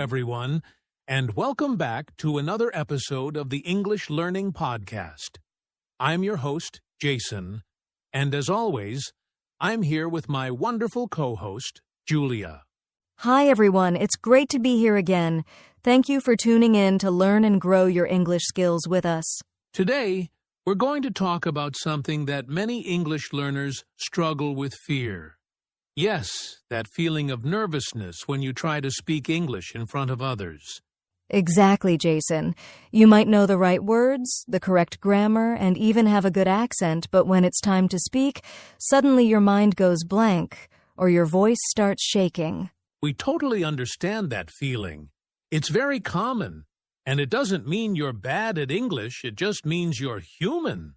everyone, and welcome back to another episode of the English Learning Podcast. I'm your host, Jason, and as always, I'm here with my wonderful co-host, Julia. Hi, everyone. It's great to be here again. Thank you for tuning in to learn and grow your English skills with us. Today, we're going to talk about something that many English learners struggle with fear. Yes, that feeling of nervousness when you try to speak English in front of others. Exactly, Jason. You might know the right words, the correct grammar, and even have a good accent, but when it's time to speak, suddenly your mind goes blank, or your voice starts shaking. We totally understand that feeling. It's very common, and it doesn't mean you're bad at English, it just means you're human.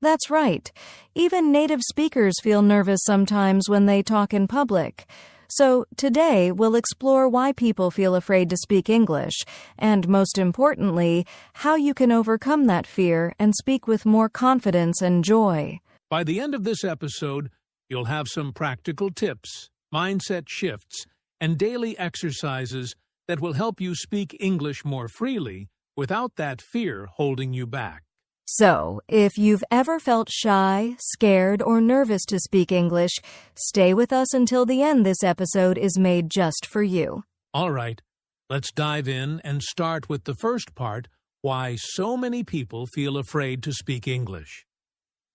That's right. Even native speakers feel nervous sometimes when they talk in public. So today we'll explore why people feel afraid to speak English, and most importantly, how you can overcome that fear and speak with more confidence and joy. By the end of this episode, you'll have some practical tips, mindset shifts, and daily exercises that will help you speak English more freely without that fear holding you back. So, if you've ever felt shy, scared, or nervous to speak English, stay with us until the end. This episode is made just for you. All right, let's dive in and start with the first part, why so many people feel afraid to speak English.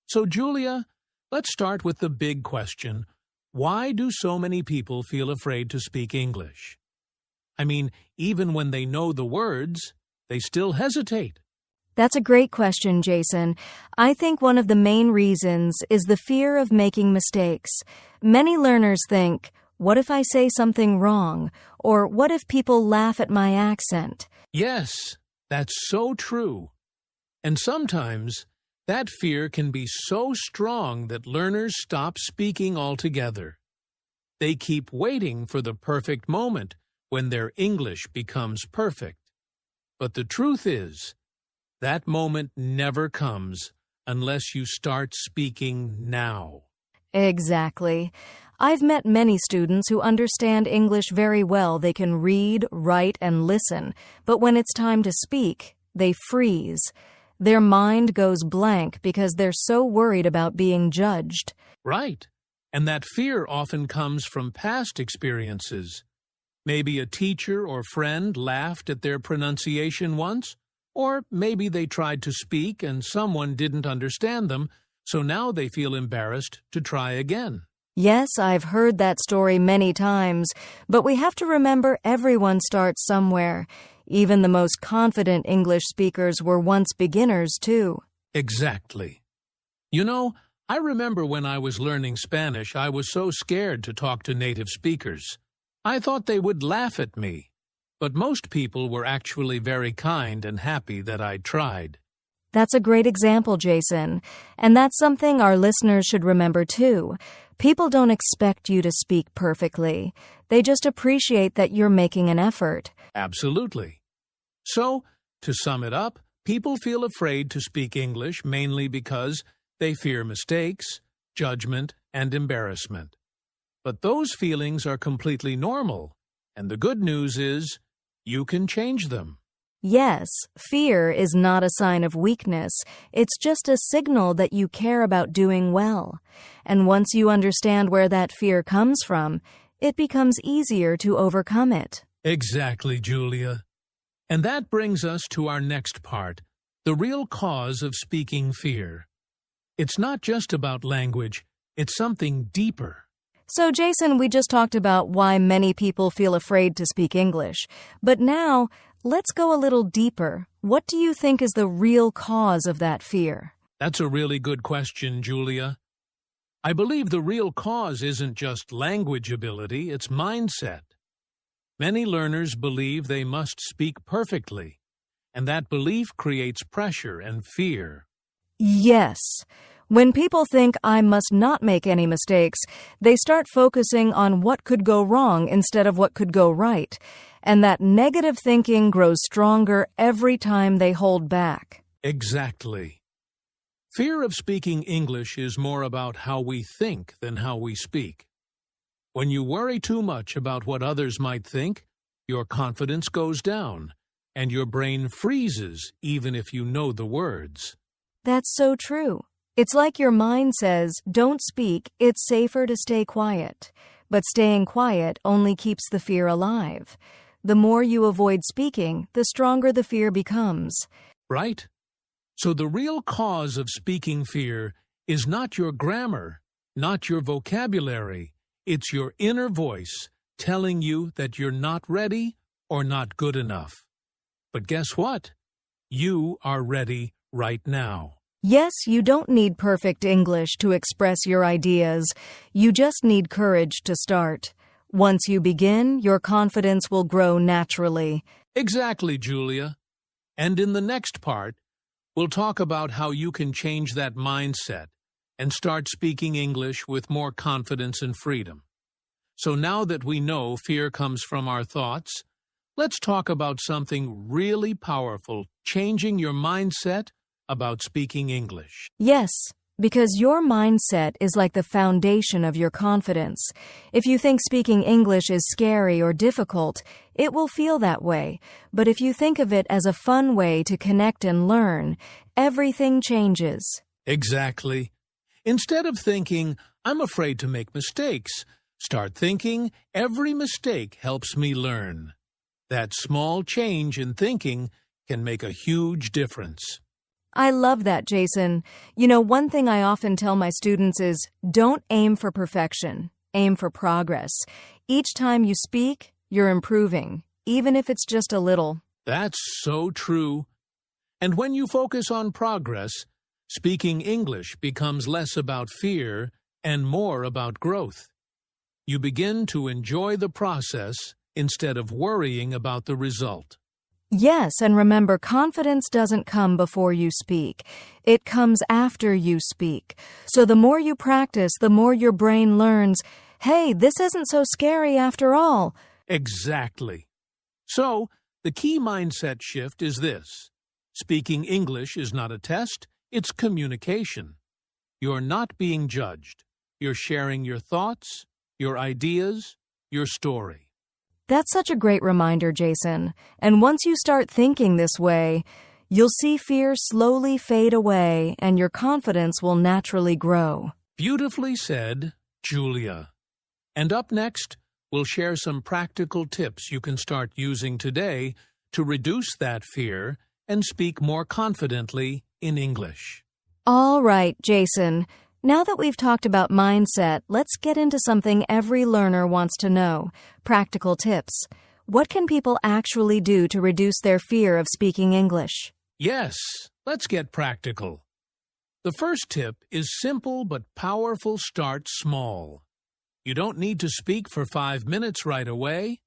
So, Julia, let's start with the big question. Why do so many people feel afraid to speak English? I mean, even when they know the words, they still hesitate. That's a great question, Jason. I think one of the main reasons is the fear of making mistakes. Many learners think, what if I say something wrong? Or what if people laugh at my accent? Yes, that's so true. And sometimes that fear can be so strong that learners stop speaking altogether. They keep waiting for the perfect moment when their English becomes perfect. But the truth is, that moment never comes unless you start speaking now. Exactly. I've met many students who understand English very well. They can read, write, and listen. But when it's time to speak, they freeze. Their mind goes blank because they're so worried about being judged. Right. And that fear often comes from past experiences. Maybe a teacher or friend laughed at their pronunciation once. Or maybe they tried to speak and someone didn't understand them, so now they feel embarrassed to try again. Yes, I've heard that story many times, but we have to remember everyone starts somewhere. Even the most confident English speakers were once beginners, too. Exactly. You know, I remember when I was learning Spanish, I was so scared to talk to native speakers. I thought they would laugh at me. But most people were actually very kind and happy that I tried. That's a great example, Jason. And that's something our listeners should remember, too. People don't expect you to speak perfectly. They just appreciate that you're making an effort. Absolutely. So, to sum it up, people feel afraid to speak English mainly because they fear mistakes, judgment, and embarrassment. But those feelings are completely normal. And the good news is, you can change them. Yes, fear is not a sign of weakness. It's just a signal that you care about doing well. And once you understand where that fear comes from, it becomes easier to overcome it. Exactly, Julia. And that brings us to our next part, the real cause of speaking fear. It's not just about language, it's something deeper. So, Jason, we just talked about why many people feel afraid to speak English. But now, let's go a little deeper. What do you think is the real cause of that fear? That's a really good question, Julia. I believe the real cause isn't just language ability, it's mindset. Many learners believe they must speak perfectly, and that belief creates pressure and fear. Yes. When people think I must not make any mistakes, they start focusing on what could go wrong instead of what could go right. And that negative thinking grows stronger every time they hold back. Exactly. Fear of speaking English is more about how we think than how we speak. When you worry too much about what others might think, Your confidence goes down, and your brain freezes even if you know the words. That's so true. It's like your mind says, don't speak, it's safer to stay quiet. But staying quiet only keeps the fear alive. The more you avoid speaking, the stronger the fear becomes. Right? So the real cause of speaking fear is not your grammar, not your vocabulary. It's your inner voice telling you that you're not ready or not good enough. But guess what? You are ready right now. Yes, you don't need perfect English to express your ideas. You just need courage to start. Once you begin, your confidence will grow naturally. Exactly, Julia. And in the next part, we'll talk about how you can change that mindset and start speaking English with more confidence and freedom. So now that we know fear comes from our thoughts, let's talk about something really powerful, changing your mindset about speaking English. Yes, because your mindset is like the foundation of your confidence. If you think speaking English is scary or difficult, it will feel that way. But if you think of it as a fun way to connect and learn, everything changes. Exactly. Instead of thinking, I'm afraid to make mistakes, start thinking, every mistake helps me learn. That small change in thinking can make a huge difference. I love that, Jason. You know, one thing I often tell my students is, don't aim for perfection, aim for progress. Each time you speak, you're improving, even if it's just a little. That's so true. And when you focus on progress, speaking English becomes less about fear and more about growth. You begin to enjoy the process instead of worrying about the result. Yes, and remember, confidence doesn't come before you speak. It comes after you speak. So the more you practice, the more your brain learns, hey, this isn't so scary after all. Exactly. So, the key mindset shift is this. Speaking English is not a test, it's communication. You're not being judged. You're sharing your thoughts, your ideas, your story. That's such a great reminder, Jason. And once you start thinking this way, you'll see fear slowly fade away and your confidence will naturally grow. Beautifully said, Julia. And up next, we'll share some practical tips you can start using today to reduce that fear and speak more confidently in English. All right, Jason. Now that we've talked about mindset, let's get into something every learner wants to know: practical tips. What can people actually do to reduce their fear of speaking English? Yes, let's get practical. The first tip is simple but powerful: start small. You don't need to speak for 5 minutes right away.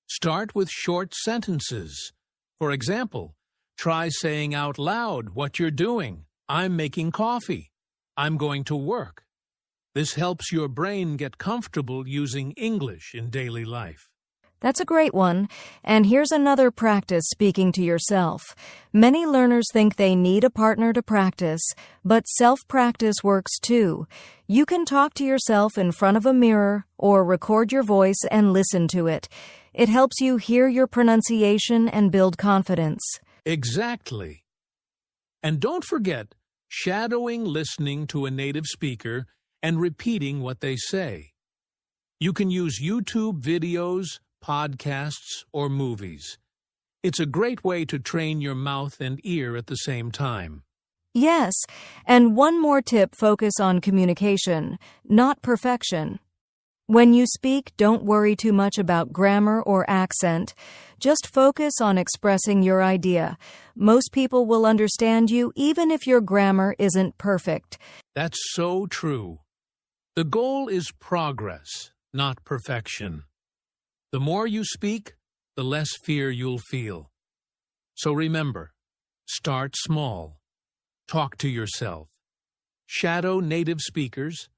Start with short sentences. For example, try saying out loud what you're doing. I'm making coffee. I'm going to work. This helps your brain get comfortable using English in daily life. That's a great one. And here's another practice: speaking to yourself. Many learners think they need a partner to practice, but self-practice works too. You can talk to yourself in front of a mirror or record your voice and listen to it. It helps you hear your pronunciation and build confidence. Exactly. And don't forget shadowing listening to a native speaker and repeating what they say. You can use YouTube videos, podcasts, or movies. It's a great way to train your mouth and ear at the same time. Yes, and one more tip: focus on communication, not perfection. When you speak, don't worry too much about grammar or accent. Just focus on expressing your idea. Most people will understand you even if your grammar isn't perfect. That's so true. The goal is progress, not perfection. The more you speak, the less fear you'll feel. So remember, start small. Talk to yourself. Shadow native speakers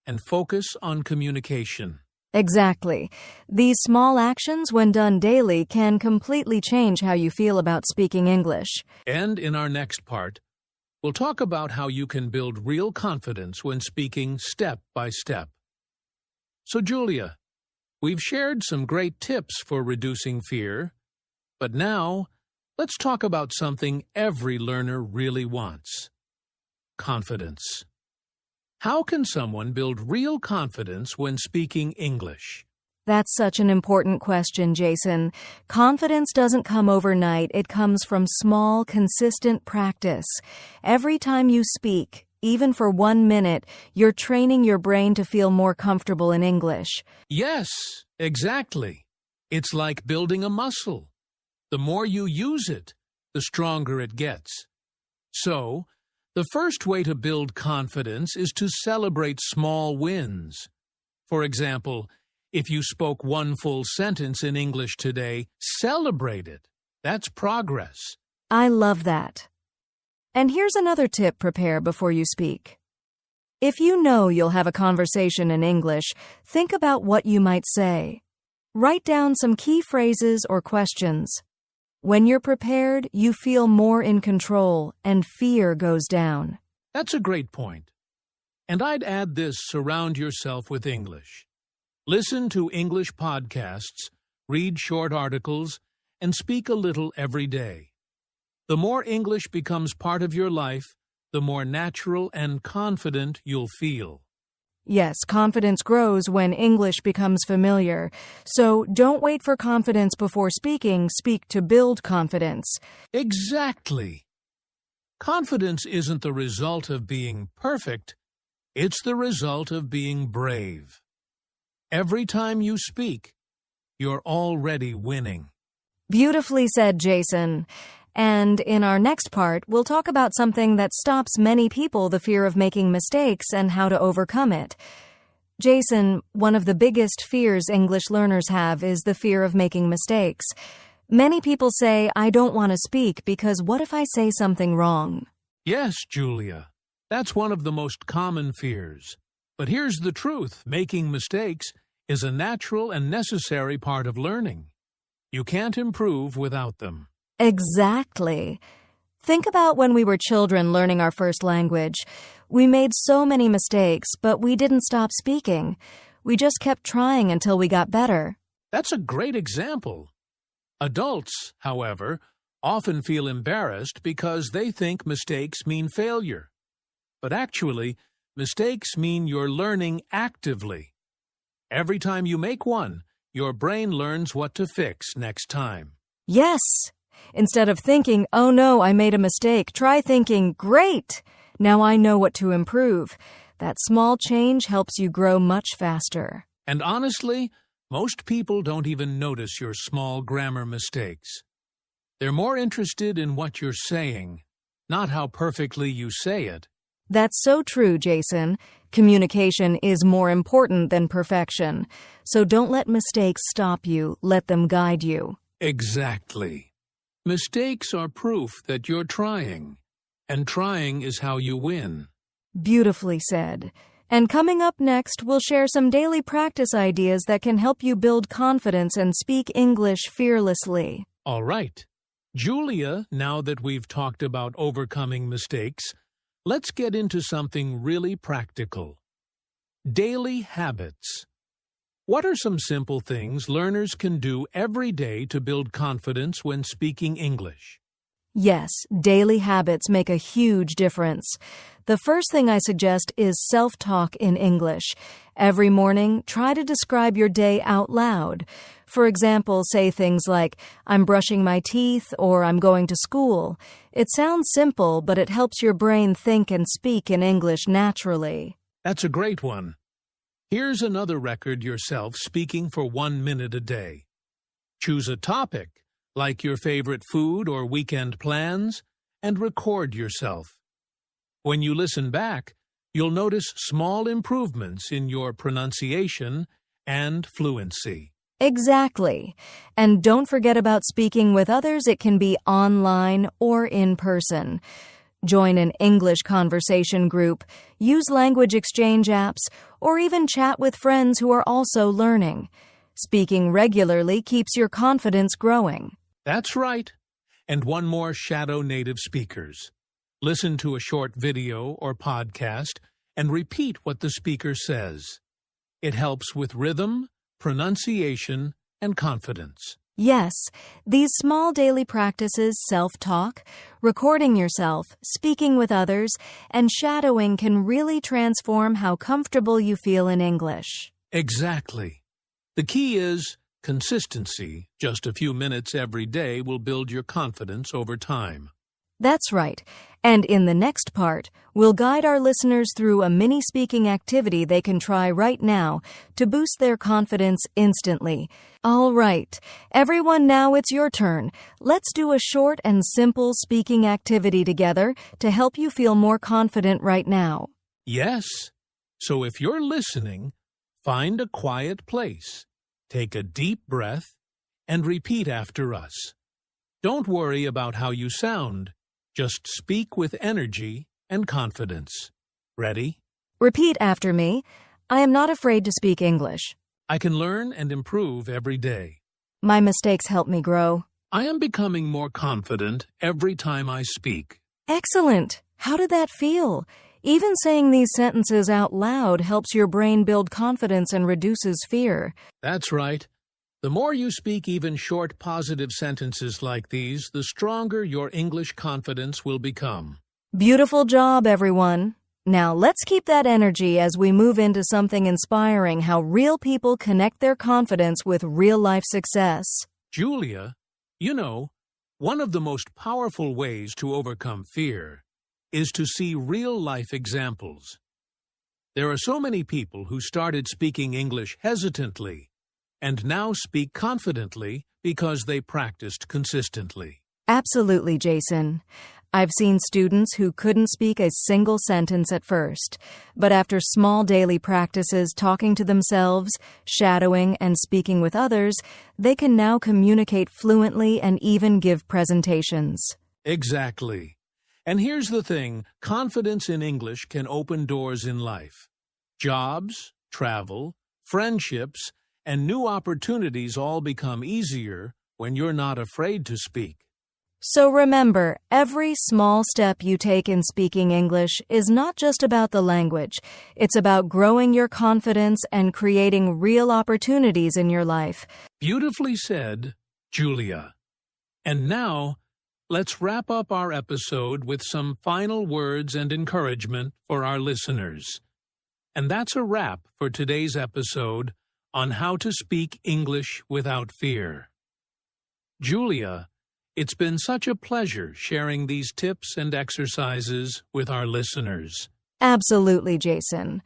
and focus on communication. Exactly. These small actions, when done daily, can completely change how you feel about speaking English. And in our next part, we'll talk about how you can build real confidence when speaking step by step. So, Julia, We've shared some great tips for reducing fear, but now let's talk about something every learner really wants: confidence. How can someone build real confidence when speaking English? That's such an important question, Jason. Confidence doesn't come overnight. It comes from small, consistent practice. Every time you speak, even for 1 minute, you're training your brain to feel more comfortable in English. Yes, exactly. It's like building a muscle. The more you use it, the stronger it gets. So, the first way to build confidence is to celebrate small wins. For example, if you spoke 1 full sentence in English today, celebrate it. That's progress. I love that. And here's another tip: prepare before you speak. If you know you'll have a conversation in English, think about what you might say. Write down some key phrases or questions. When you're prepared, you feel more in control and fear goes down. That's a great point. And I'd add this: surround yourself with English. Listen to English podcasts, read short articles, and speak a little every day. The more English becomes part of your life, the more natural and confident you'll feel. Yes, confidence grows when English becomes familiar. So don't wait for confidence before speaking. Speak to build confidence. Exactly. Confidence isn't the result of being perfect. It's the result of being brave. Every time you speak, you're already winning. Beautifully said, Jason. And in our next part, we'll talk about something that stops many people: the fear of making mistakes and how to overcome it. Jason, one of the biggest fears English learners have is the fear of making mistakes. Many people say, "I don't want to speak because what if I say something wrong?" Yes, Julia, that's one of the most common fears. But here's the truth: making mistakes is a natural and necessary part of learning. You can't improve without them. Exactly. Think about when we were children learning our first language. We made so many mistakes, but we didn't stop speaking. We just kept trying until we got better. That's a great example. Adults, however, often feel embarrassed because they think mistakes mean failure. But actually, mistakes mean you're learning actively. Every time you make one, your brain learns what to fix next time. Yes. Instead of thinking, "Oh no, I made a mistake," try thinking, "Great! Now I know what to improve." That small change helps you grow much faster. And honestly, most people don't even notice your small grammar mistakes. They're more interested in what you're saying, not how perfectly you say it. That's so true, Jason. Communication is more important than perfection. So don't let mistakes stop you. Let them guide you. Exactly. Mistakes are proof that you're trying, and trying is how you win. Beautifully said. And coming up next, we'll share some daily practice ideas that can help you build confidence and speak English fearlessly. All right. Julia, now that we've talked about overcoming mistakes, let's get into something really practical. Daily habits. What are some simple things learners can do every day to build confidence when speaking English? Yes, daily habits make a huge difference. The first thing I suggest is self-talk in English. Every morning, try to describe your day out loud. For example, say things like, "I'm brushing my teeth," or "I'm going to school." It sounds simple, but it helps your brain think and speak in English naturally. That's a great one. Here's another: record yourself speaking for 1 minute a day. Choose a topic, like your favorite food or weekend plans, and record yourself. When you listen back, you'll notice small improvements in your pronunciation and fluency. Exactly. And don't forget about speaking with others. It can be online or in person. Join an English conversation group, use language exchange apps, or even chat with friends who are also learning. Speaking regularly keeps your confidence growing. That's right. And one more: shadow native speakers. Listen to a short video or podcast and repeat what the speaker says. It helps with rhythm, pronunciation, and confidence. Yes, these small daily practices, self-talk, recording yourself, speaking with others, and shadowing can really transform how comfortable you feel in English. Exactly. The key is consistency. Just a few minutes every day will build your confidence over time. That's right. And in the next part, we'll guide our listeners through a mini speaking activity they can try right now to boost their confidence instantly. All right, everyone, now it's your turn. Let's do a short and simple speaking activity together to help you feel more confident right now. Yes. So if you're listening, find a quiet place, take a deep breath, and repeat after us. Don't worry about how you sound. Just speak with energy and confidence. Ready? Repeat after me. I am not afraid to speak English. I can learn and improve every day. My mistakes help me grow. I am becoming more confident every time I speak. Excellent! How did that feel? Even saying these sentences out loud helps your brain build confidence and reduces fear. That's right. The more you speak even short positive sentences like these, the stronger your English confidence will become. Beautiful job, everyone. Now let's keep that energy as we move into something inspiring, how real people connect their confidence with real-life success. Julia, you know, one of the most powerful ways to overcome fear is to see real-life examples. There are so many people who started speaking English hesitantly and now speak confidently because they practiced consistently. Absolutely, Jason. I've seen students who couldn't speak a single sentence at first, but after small daily practices talking to themselves, shadowing, and speaking with others, they can now communicate fluently and even give presentations. Exactly. And here's the thing, confidence in English can open doors in life. Jobs, travel, friendships, and new opportunities all become easier when you're not afraid to speak. So remember, every small step you take in speaking English is not just about the language. It's about growing your confidence and creating real opportunities in your life. Beautifully said, Julia. And now, let's wrap up our episode with some final words and encouragement for our listeners. And that's a wrap for today's episode on how to speak English without fear. Julia, it's been such a pleasure sharing these tips and exercises with our listeners. Absolutely, Jason.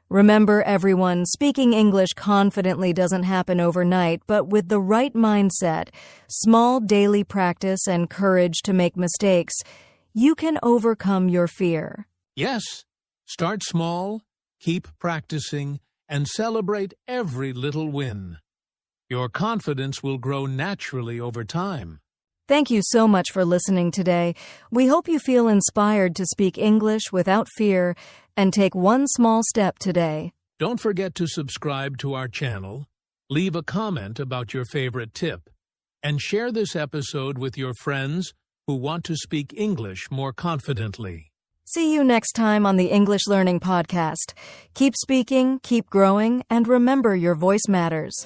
Remember, everyone, speaking English confidently doesn't happen overnight, but with the right mindset, small daily practice, and courage to make mistakes, you can overcome your fear. Yes, start small, keep practicing, and celebrate every little win. Your confidence will grow naturally over time. Thank you so much for listening today. We hope you feel inspired to speak English without fear and take one small step today. Don't forget to subscribe to our channel, leave a comment about your favorite tip, and share this episode with your friends who want to speak English more confidently. See you next time on the English Learning Podcast. Keep speaking, keep growing, and remember your voice matters.